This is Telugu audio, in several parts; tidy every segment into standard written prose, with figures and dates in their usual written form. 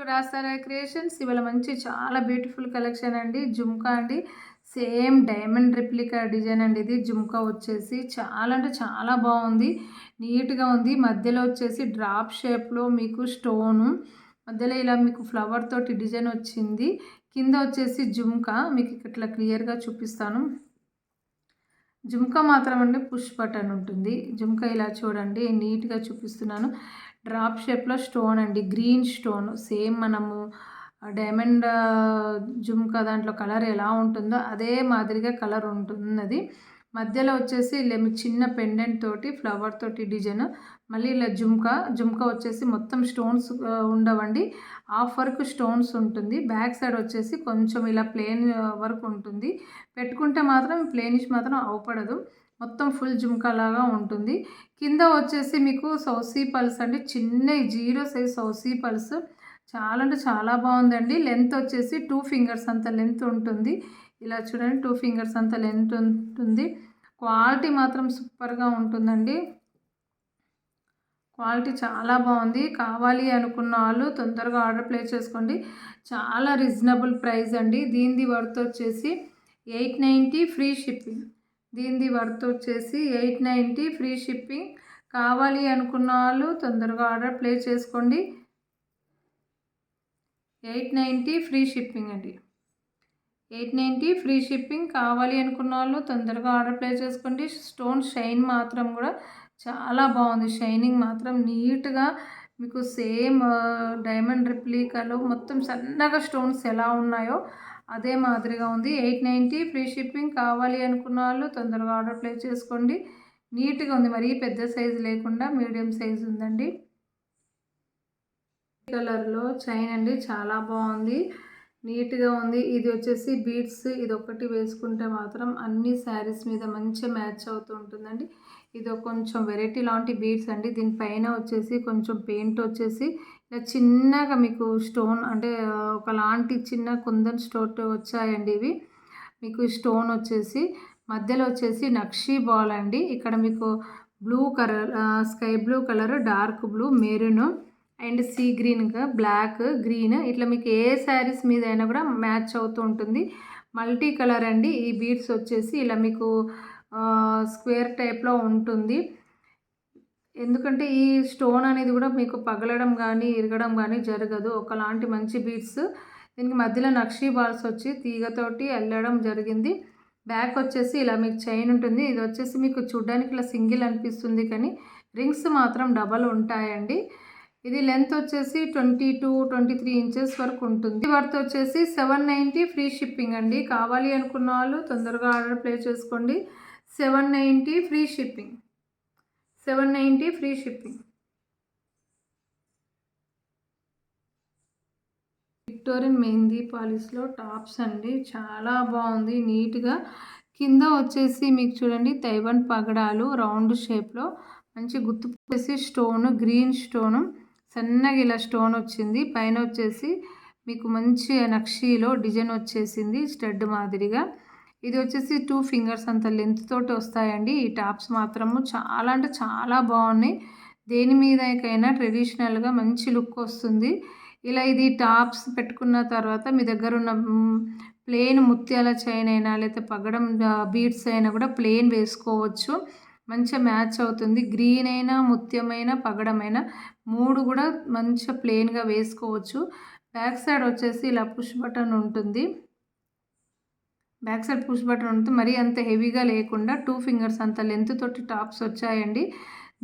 రాస్తారా క్రియేషన్స్ ఇవాళ మంచి చాలా బ్యూటిఫుల్ కలెక్షన్ అండి. జుమ్కా అండి. సేమ్ డైమండ్ రిప్లికా డిజైన్ అండి ఇది. జుమ్కా వచ్చేసి చాలా అంటే చాలా బాగుంది. నీట్గా ఉంది. మధ్యలో వచ్చేసి డ్రాప్ షేప్లో మీకు స్టోను, మధ్యలో ఇలా మీకు ఫ్లవర్ తోటి డిజైన్ వచ్చింది. కింద వచ్చేసి జుమ్కా మీకు ఇట్లా క్లియర్గా చూపిస్తాను. జుమ్కా మాత్రం అండి పుష్ బటన్ ఉంటుంది. జుమ్కా ఇలా చూడండి నీట్గా చూపిస్తున్నాను. డ్రాప్ షేప్లో స్టోన్ అండి, గ్రీన్ స్టోన్. సేమ్ మనము డైమండ్ జుమ్కా దాంట్లో కలర్ ఎలా ఉంటుందో అదే మాదిరిగా కలర్ ఉంటున్నది. మధ్యలో వచ్చేసి చిన్న పెండెంట్ తోటి ఫ్లవర్ తోటి డిజైన్. మళ్ళీ ఇలా జుమ్కా వచ్చేసి మొత్తం స్టోన్స్ ఉండవండి. హాఫ్ వర్క్ స్టోన్స్ ఉంటుంది. బ్యాక్ సైడ్ వచ్చేసి కొంచెం ఇలా ప్లెయిన్ వర్క్ ఉంటుంది. పెట్టుకుంటే మాత్రం ప్లెయినిష్ మాత్రం అవపడదు. మొత్తం ఫుల్ జుమ్కా లాగా ఉంటుంది. కింద వచ్చేసి మీకు సౌసీ పల్స్ అండి. చిన్న 0 సైజ్ సౌసీ పల్స్. చాలా అంటే చాలా బాగుందండి. లెంత్ వచ్చేసి 2 ఫింగర్స్ అంత లెంత్ ఉంటుంది. ఇలా చూడండి 2 ఫింగర్స్ అంత లెంత్ ఉంటుంది. క్వాలిటీ మాత్రం సూపర్గా ఉంటుందండి. క్వాలిటీ చాలా బాగుంది. కావాలి అనుకున్న వాళ్ళు తొందరగా ఆర్డర్ ప్లేస్ చేసుకోండి. చాలా రీజనబుల్ ప్రైస్ అండి. దీనిది వర్త్ వచ్చేసి 890 ఫ్రీ షిప్పింగ్. దీనిది వర్త్ వచ్చేసి 890 ఫ్రీ షిప్పింగ్. కావాలి అనుకున్న వాళ్ళు తొందరగా ఆర్డర్ ప్లేస్ చేసుకోండి. 890 ఫ్రీ షిప్పింగ్ అండి. 890 ఫ్రీ షిప్పింగ్. కావాలి అనుకున్న వాళ్ళు తొందరగా ఆర్డర్ ప్లేస్ చేసుకోండి. స్టోన్ షైన్ మాత్రం కూడా చాలా బాగుంది. షైనింగ్ మాత్రం నీట్గా మీకు సేమ్ డైమండ్ రిప్లికాలో మొత్తం సన్నగా స్టోన్స్ ఎలా ఉన్నాయో అదే మాదిరిగా ఉంది. 890 ఫ్రీ షిప్పింగ్. కావాలి అనుకున్న వాళ్ళు తొందరగా ఆర్డర్ ప్లేస్ చేసుకోండి. నీట్గా ఉంది. మరీ పెద్ద సైజు లేకుండా మీడియం సైజు ఉందండి. కలర్లో చైన్ అండి. చాలా బాగుంది. నీట్గా ఉంది. ఇది వచ్చేసి బీడ్స్. ఇది ఒకటి వేసుకుంటే మాత్రం అన్ని శారీస్ మీద మంచిగా మ్యాచ్ అవుతూ ఉంటుందండి. ఇది కొంచెం వెరైటీ లాంటి బీడ్స్ అండి. దీనిపైన వచ్చేసి కొంచెం పెయింట్ వచ్చేసి ఇలా చిన్నగా మీకు స్టోన్ అంటే ఒకలాంటి చిన్న కుందన్ స్టోన్ వచ్చాయండి. ఇవి మీకు స్టోన్ వచ్చేసి మధ్యలో వచ్చేసి నక్షీ బాల్ అండి. ఇక్కడ మీకు blue colour, sky blue colour, dark blue, maroon and sea గ్రీన్గా బ్లాక్, గ్రీన్ ఇట్లా మీకు ఏ శారీస్ మీద అయినా కూడా మ్యాచ్ అవుతూ ఉంటుంది. మల్టీ కలర్ అండి. ఈ బీడ్స్ వచ్చేసి ఇలా మీకు స్క్వేర్ టైప్లో ఉంటుంది. ఎందుకంటే ఈ స్టోన్ అనేది కూడా మీకు పగలడం కానీ ఇరగడం కానీ జరగదు. ఒకలాంటి మంచి బీడ్స్. దీనికి మధ్యలో నక్షీ బాల్స్ వచ్చి తీగతోటి అల్లడం జరిగింది. బ్యాక్ వచ్చేసి ఇలా మీకు చైన్ ఉంటుంది. ఇది వచ్చేసి మీకు చూడ్డానికి ఇలా సింగిల్ అనిపిస్తుంది కానీ రింగ్స్ మాత్రం డబల్ ఉంటాయండి. ఇది లెంత్ వచ్చేసి 22-23 ఇంచెస్ వరకు ఉంటుంది. వర్త్ వచ్చేసి 790 ఫ్రీ షిప్పింగ్ అండి. కావాలి అనుకున్న వాళ్ళు తొందరగా ఆర్డర్ ప్లేస్ చేసుకోండి. 790 free shipping. 790 free shipping. Victorian mehndi పాలిష్లో టాప్స్ అండి. చాలా బాగుంది నీట్గా. కింద వచ్చేసి మీకు చూడండి తైవాన్ పగడాలు రౌండ్ షేప్లో మంచి గుర్తు వచ్చేసి స్టోన్, గ్రీన్ స్టోను సన్నగా ఇలా స్టోన్ వచ్చింది. పైన వచ్చేసి మీకు మంచి నక్షీలో డిజైన్ వచ్చేసింది స్టడ్ మాదిరిగా. ఇది వచ్చేసి 2 ఫింగర్స్ అంత లెంత్ తోటి వస్తాయండి. ఈ టాప్స్ మాత్రము చాలా అంటే చాలా బాగున్నాయి. దేని మీదకైనా ట్రెడిషనల్గా మంచి లుక్ వస్తుంది. ఇలా ఇది టాప్స్ పెట్టుకున్న తర్వాత మీ దగ్గర ఉన్న ప్లెయిన్ ముత్యాల చైన్ అయినా లేకపోతే పగడం బీడ్స్ అయినా కూడా ప్లెయిన్ వేసుకోవచ్చు. మంచిగా మ్యాచ్ అవుతుంది. గ్రీన్ అయినా ముత్యమైన పగడమైనా 3 కూడా మంచిగా ప్లెయిన్గా వేసుకోవచ్చు. బ్యాక్ సైడ్ వచ్చేసి ఇలా పుష్ బటన్ ఉంటుంది. బ్యాక్ సైడ్ పుష్ బటన్ ఉంటుంది. మరీ అంత హెవీగా లేకుండా 2 ఫింగర్స్ అంత లెంత్ తోటి టాప్స్ వచ్చాయండి.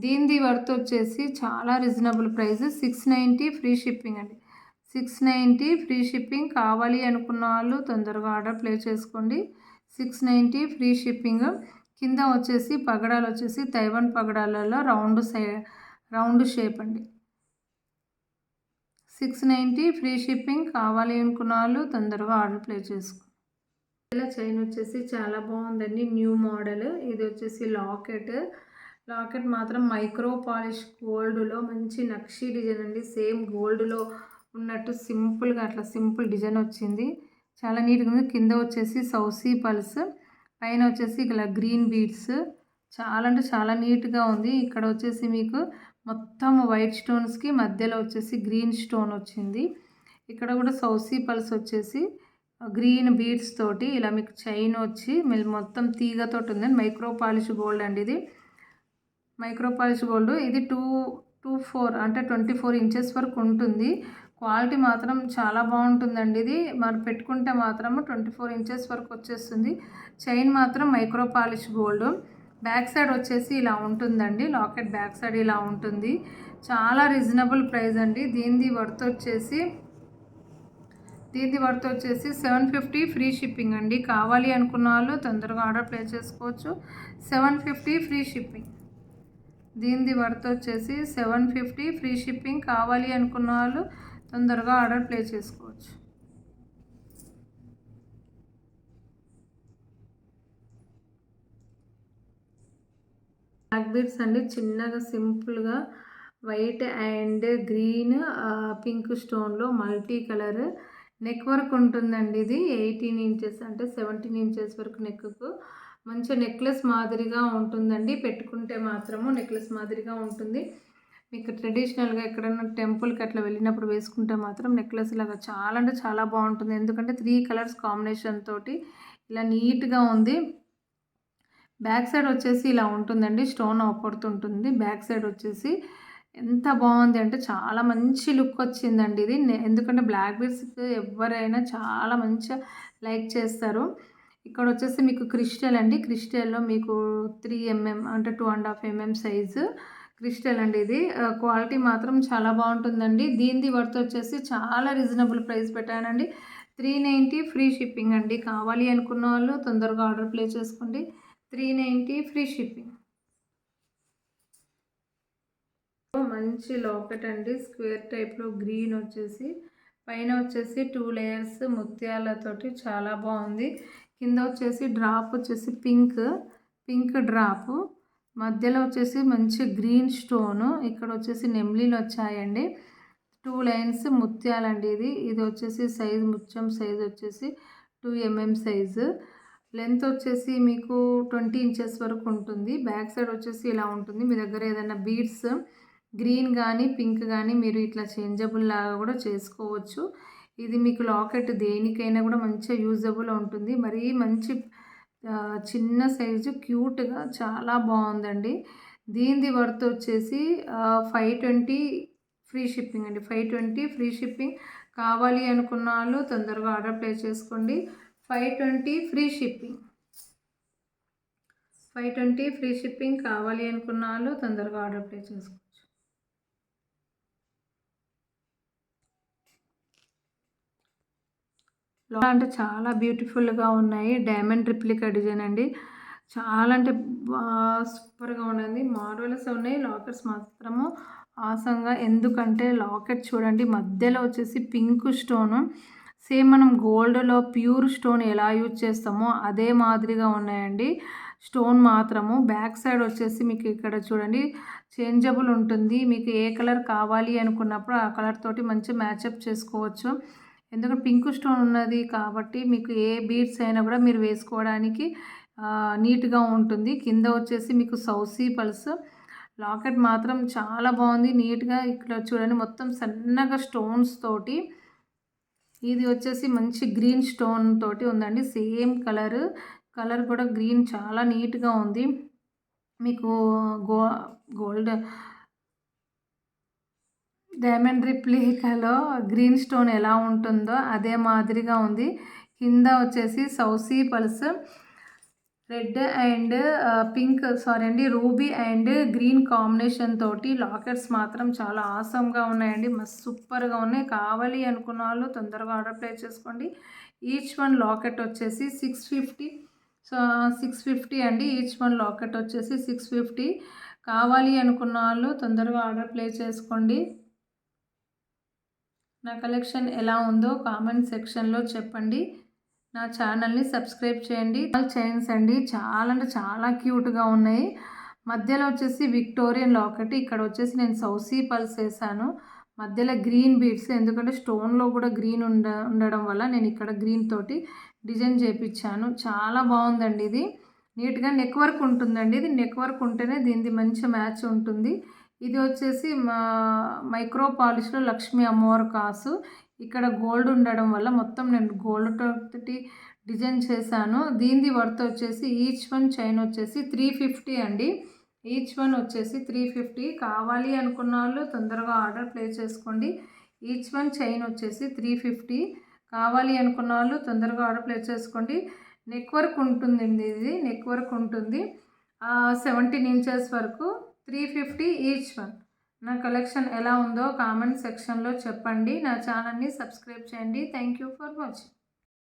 దీనిది వర్త్ వచ్చేసి చాలా రీజనబుల్ ప్రైస్. 690 ఫ్రీ షిప్పింగ్ అండి. 690 ఫ్రీ షిప్పింగ్. కావాలి అనుకున్న వాళ్ళు తొందరగా ఆర్డర్ ప్లేస్ చేసుకోండి. 690 ఫ్రీ షిప్పింగ్. కింద వచ్చేసి పగడాలు వచ్చేసి తైవాన్ పగడాలలో రౌండ్ షేప్ అండి. 690 ఫ్రీ షిప్పింగ్. కావాలి అనుకున్న వాళ్ళు తొందరగా ఆర్డర్ ప్లేస్ చేసుకోండి. ఇలా చైన్ వచ్చేసి చాలా బాగుందండి. New model. ఇది వచ్చేసి లాకెట్ మాత్రం మైక్రో పాలిష్ గోల్డ్లో మంచి నక్షీ డిజైన్ అండి. సేమ్ గోల్డ్లో ఉన్నట్టు సింపుల్గా అట్లా సింపుల్ డిజైన్ వచ్చింది. చాలా నీట్గా ఉంది. కింద వచ్చేసి సౌసీ పల్స్, పైన వచ్చేసి ఇలా గ్రీన్ బీడ్స్. చాలా అంటే చాలా నీట్గా ఉంది. ఇక్కడ వచ్చేసి మీకు మొత్తం వైట్ స్టోన్స్కి మధ్యలో వచ్చేసి గ్రీన్ స్టోన్ వచ్చింది. ఇక్కడ కూడా సౌసీ పల్స్ వచ్చేసి గ్రీన్ బీడ్స్ తోటి ఇలా మీకు చైన్ వచ్చి మొత్తం తీగతోటి ఉందండి. మైక్రో పాలిష్ గోల్డ్ అండి ఇది. మైక్రో పాలిష్ గోల్డ్ ఇది 24 అంటే 24 ఇంచెస్ వరకు ఉంటుంది. క్వాలిటీ మాత్రం చాలా బాగుంటుందండి. ఇది మరి పెట్టుకుంటే మాత్రం 24 ఇంచెస్ వరకు వచ్చేస్తుంది. చైన్ మాత్రం micro polish gold. Back side వచ్చేసి ఇలా ఉంటుందండి. లాకెట్ బ్యాక్ సైడ్ ఇలా ఉంటుంది. చాలా రీజనబుల్ ప్రైస్ అండి. దీనిది వర్త్ వచ్చేసి 750 ఫ్రీ షిప్పింగ్ అండి. కావాలి అనుకున్న వాళ్ళు తొందరగా ఆర్డర్ ప్లేస్ చేసుకోవచ్చు. 750 ఫ్రీ షిప్పింగ్. దీనిది వర్త్ వచ్చేసి 750 ఫ్రీ షిప్పింగ్. కావాలి అనుకున్న వాళ్ళు తొందరగా ఆర్డర్ ప్లేస్ చేసుకోవచ్చు. బ్లాక్ బీడ్స్ అండి, చిన్నగా సింపుల్గా వైట్ అండ్ గ్రీన్ పింక్ స్టోన్లో మల్టీ కలర్ నెక్ వర్క్ ఉంటుందండి. ఇది 18 ఇంచెస్ అంటే 17 ఇంచెస్ వరకు నెక్కు మంచి నెక్లెస్ మాదిరిగా ఉంటుందండి. పెట్టుకుంటే మాత్రము నెక్లెస్ మాదిరిగా ఉంటుంది. మీకు ట్రెడిషనల్గా ఎక్కడన్నా టెంపుల్కి అట్లా వెళ్ళినప్పుడు వేసుకుంటే మాత్రం నెక్లెస్ లాగా చాలా అంటే చాలా బాగుంటుంది. ఎందుకంటే 3 కలర్స్ కాంబినేషన్ తోటి ఇలా నీట్గా ఉంది. బ్యాక్ సైడ్ వచ్చేసి ఇలా ఉంటుందండి. స్టోన్ అవపడుతుంటుంది. బ్యాక్ సైడ్ వచ్చేసి ఎంత బాగుంది అంటే చాలా మంచి లుక్ వచ్చిందండి ఇది. ఎందుకంటే బ్లాక్ బీడ్స్కి ఎవరైనా చాలా మంచిగా లైక్ చేస్తారు. ఇక్కడ వచ్చేసి మీకు క్రిస్టల్ అండి. క్రిస్టల్లో మీకు 3 mm అంటే 2.5 mm సైజు క్రిస్టల్ అండి. ఇది క్వాలిటీ మాత్రం చాలా బాగుంటుందండి. దీనిది వర్త్ వచ్చేసి చాలా రీజనబుల్ ప్రైస్ పెట్టానండి. 390 ఫ్రీ షిప్పింగ్ అండి. కావాలి అనుకున్న వాళ్ళు తొందరగా ఆర్డర్ ప్లేస్ చేసుకోండి. 390 ఫ్రీ షిప్పింగ్. మంచి లాకెట్ అండి. స్క్వేర్ టైప్లో గ్రీన్ వచ్చేసి పైన వచ్చేసి 2 లేయర్స్ ముత్యాలతోటి చాలా బాగుంది. కింద వచ్చేసి డ్రాప్ వచ్చేసి పింక్ డ్రాప్, మధ్యలో వచ్చేసి మంచి గ్రీన్ స్టోను. ఇక్కడ వచ్చేసి నెమ్లీలు వచ్చాయండి. 2 లైన్స్ ముత్యాలండి. ఇది వచ్చేసి సైజు ముత్యం సైజు వచ్చేసి 2 mm సైజు. లెంత్ వచ్చేసి మీకు 20 ఇంచెస్ వరకు ఉంటుంది. బ్యాక్ సైడ్ వచ్చేసి ఇలా ఉంటుంది. మీ దగ్గర ఏదైనా బీడ్స్ గ్రీన్ కానీ పింక్ కానీ మీరు ఇట్లా చేంజబుల్ లాగా కూడా చేసుకోవచ్చు. ఇది మీకు లాకెట్ దేనికైనా కూడా మంచిగా యూజబుల్ ఉంటుంది. మరీ మంచి చిన్న సైజు క్యూట్గా చాలా బాగుందండి. దీనిది వర్త్ వచ్చేసి 520 ఫ్రీ షిప్పింగ్ అండి. 520 ఫ్రీ షిప్పింగ్. కావాలి అనుకున్న వాళ్ళు తొందరగా ఆర్డర్ ప్లేస్ చేసుకోండి. 520 ఫ్రీ షిప్పింగ్. 520 free shipping. కావాలి అనుకున్న వాళ్ళు తొందరగా ఆర్డర్ ప్లేస్ చేసుకోండి. అంటే చాలా బ్యూటిఫుల్గా ఉన్నాయి. డైమండ్ రిప్లికా డిజైన్ అండి. చాలా అంటే సూపర్గా ఉన్నది. మార్వెలస్ ఉన్నాయి. లాకెట్స్ మాత్రము ఆసంగా. ఎందుకంటే లాకెట్ చూడండి మధ్యలో వచ్చేసి పింక్ స్టోను. సేమ్ మనం గోల్డ్లో ప్యూర్ స్టోన్ ఎలా యూజ్ చేస్తామో అదే మాదిరిగా ఉన్నాయండి. స్టోన్ మాత్రము బ్యాక్ సైడ్ వచ్చేసి మీకు ఇక్కడ చూడండి చేంజబుల్ ఉంటుంది. మీకు ఏ కలర్ కావాలి అనుకున్నప్పుడు ఆ కలర్ తోటి మంచి మ్యాచప్ చేసుకోవచ్చు. ఎందుకంటే పింక్ స్టోన్ ఉన్నది కాబట్టి మీకు ఏ బీడ్స్ అయినా కూడా మీరు వేసుకోవడానికి నీట్గా ఉంటుంది. కింద వచ్చేసి మీకు సౌసీ పల్స్ లాకెట్ మాత్రం చాలా బాగుంది. నీట్గా ఇక్కడ చూడండి మొత్తం సన్నగా స్టోన్స్ తోటి. ఇది వచ్చేసి మంచి గ్రీన్ స్టోన్ తోటి ఉందండి. సేమ్ కలర్ కూడా గ్రీన్ చాలా నీట్గా ఉంది. మీకు గోల్డ్ డైమండ్ రిప్లికాలో గ్రీన్ స్టోన్ ఎలా ఉంటుందో అదే మాదిరిగా ఉంది. కింద వచ్చేసి సౌసీ pearls red and ruby and green combination తోటి లాకెట్స్ మాత్రం చాలా ఆసమ్గా ఉన్నాయండి. మస్తు సూపర్గా ఉన్నాయి. కావాలి అనుకున్న వాళ్ళు తొందరగా ఆర్డర్ ప్లేస్ చేసుకోండి. ఈచ్ వన్ లాకెట్ వచ్చేసి 650 అండి. ఈచ్ వన్ లాకెట్ వచ్చేసి 650. కావాలి అనుకున్న వాళ్ళు తొందరగా ఆర్డర్ ప్లేస్ చేసుకోండి. నా కలెక్షన్ ఎలా ఉందో కామెంట్ సెక్షన్లో చెప్పండి. నా ఛానల్ని సబ్స్క్రైబ్ చేయండి. చైన్స్ అండి చాలా అంటే చాలా క్యూట్గా ఉన్నాయి. మధ్యలో వచ్చేసి విక్టోరియన్ లాకెట్. ఇక్కడ వచ్చేసి నేను సౌసీ పల్స్ వేసాను. మధ్యలో గ్రీన్ బీడ్స్, ఎందుకంటే స్టోన్లో కూడా గ్రీన్ ఉండడం వల్ల నేను ఇక్కడ గ్రీన్ తోటి డిజైన్ చేయించాను. చాలా బాగుందండి. ఇది నీట్గా నెక్ వర్క్ ఉంటుందండి. ఇది నెక్ వర్క్ ఉంటేనే దీనిది మంచి మ్యాచ్ ఉంటుంది. ఇది వచ్చేసి మైక్రో పాలిష్లో లక్ష్మీ అమ్మవారి కాసు. ఇక్కడ గోల్డ్ ఉండడం వల్ల మొత్తం నేను గోల్డ్ తోటి డిజైన్ చేశాను. దీనిది వర్త్ వచ్చేసి ఈచ్ వన్ చైన్ వచ్చేసి 350 అండి. ఈచ్ వన్ వచ్చేసి 350. కావాలి అనుకున్న వాళ్ళు తొందరగా ఆర్డర్ ప్లేస్ చేసుకోండి. ఈచ్ వన్ చైన్ వచ్చేసి 350. కావాలి అనుకున్న వాళ్ళు తొందరగా ఆర్డర్ ప్లేస్ చేసుకోండి. నెక్ వర్క్ ఉంటుందండి, ఇది నెక్ వర్క్ ఉంటుంది 17 ఇంచెస్ వరకు. 350 ఈచ్ వన్. నా కలెక్షన్ ఎలా ఉందో కామెంట్ సెక్షన్లో చెప్పండి. నా ఛానల్ని సబ్స్క్రైబ్ చేయండి. Thank you for watching.